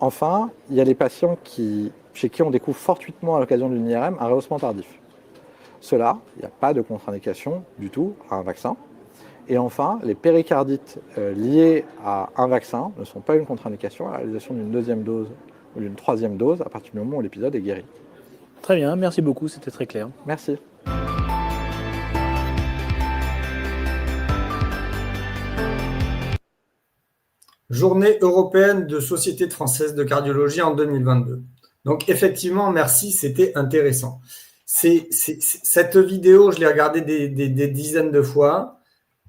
Enfin, il y a les patients chez qui on découvre fortuitement à l'occasion d'une IRM un rehaussement tardif. Ceux-là, il n'y a pas de contre-indication du tout à un vaccin. Et enfin, les péricardites liées à un vaccin ne sont pas une contre-indication à la réalisation d'une deuxième dose ou d'une troisième dose à partir du moment où l'épisode est guéri. Très bien, merci beaucoup, c'était très clair. Merci. Journée européenne de Société française de cardiologie en 2022. Donc effectivement, merci, c'était intéressant. Cette vidéo, je l'ai regardée des dizaines de fois.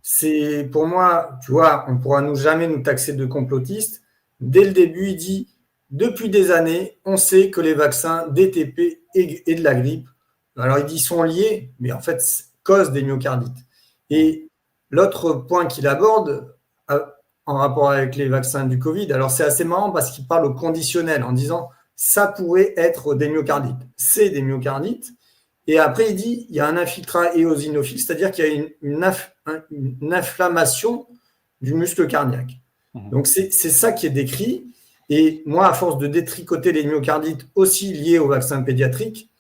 C'est pour moi, tu vois, on ne pourra jamais nous taxer de complotistes. Dès le début, il dit, depuis des années, on sait que les vaccins DTP et de la grippe, alors il dit sont liés, mais en fait, causent des myocardites. Et l'autre point qu'il aborde, en rapport avec les vaccins du Covid, alors c'est assez marrant parce qu'il parle au conditionnel en disant ça pourrait être des myocardites. C'est des myocardites. Et après, il dit il y a un infiltrat éosinophile, c'est-à-dire qu'il y a une inflammation du muscle cardiaque. Donc, c'est ça qui est décrit. Et moi, à force de détricoter les myocardites aussi liés au vaccin pédiatrique,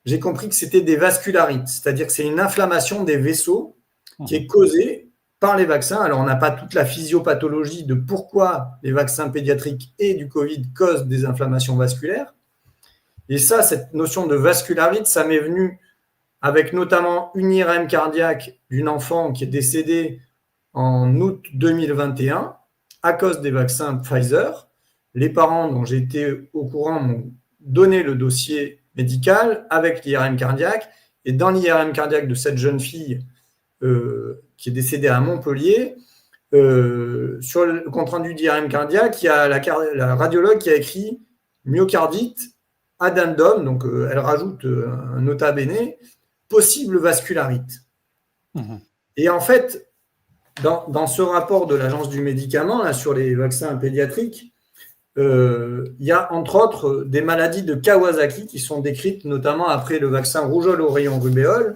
j'ai compris que c'était des vascularites, c'est-à-dire que c'est une inflammation des vaisseaux qui est causée par les vaccins. Alors, on n'a pas toute la physiopathologie de pourquoi les vaccins pédiatriques et du Covid causent des inflammations vasculaires. Et ça, cette notion de vascularite, ça m'est venu avec notamment une IRM cardiaque d'une enfant qui est décédée en août 2021 à cause des vaccins Pfizer. Les parents dont j'ai été au courant m'ont donné le dossier médical avec l'IRM cardiaque. Et dans l'IRM cardiaque de cette jeune fille qui est décédée à Montpellier, sur le compte-rendu d'IRM cardiaque, il y a la radiologue qui a écrit myocardite, addendum, donc elle rajoute un nota bene, possible vascularite. Et en fait, dans ce rapport de l'Agence du médicament là, sur les vaccins pédiatriques, il y a entre autres des maladies de Kawasaki qui sont décrites notamment après le vaccin rougeole, oreillon, rubéole,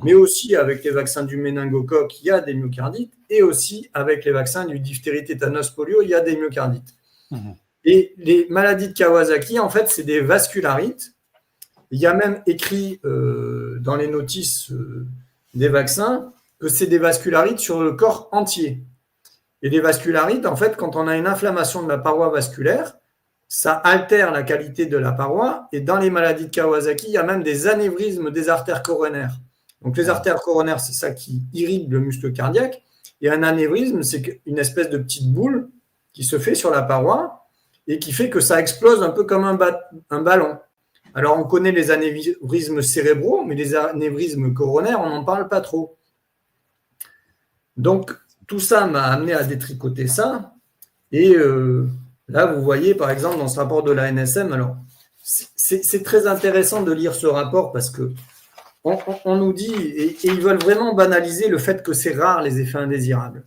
mais aussi avec les vaccins du méningocoque, il y a des myocardites, et aussi avec les vaccins du diphtérie, tétanos, polio, il y a des myocardites. Et les maladies de Kawasaki, en fait, c'est des vascularites. Il y a même écrit dans les notices des vaccins que c'est des vascularites sur le corps entier. Et les vascularites, en fait, quand on a une inflammation de la paroi vasculaire, ça altère la qualité de la paroi. Et dans les maladies de Kawasaki, il y a même des anévrismes des artères coronaires. Donc les artères coronaires, c'est ça qui irrigue le muscle cardiaque. Et un anévrisme, c'est une espèce de petite boule qui se fait sur la paroi et qui fait que ça explose un peu comme un ballon. Alors, on connaît les anévrismes cérébraux, mais les anévrismes coronaires, on n'en parle pas trop. Donc, tout ça m'a amené à détricoter ça. Et là, vous voyez, par exemple, dans ce rapport de la NSM, alors, c'est très intéressant de lire ce rapport parce que on nous dit, et ils veulent vraiment banaliser le fait que c'est rare les effets indésirables.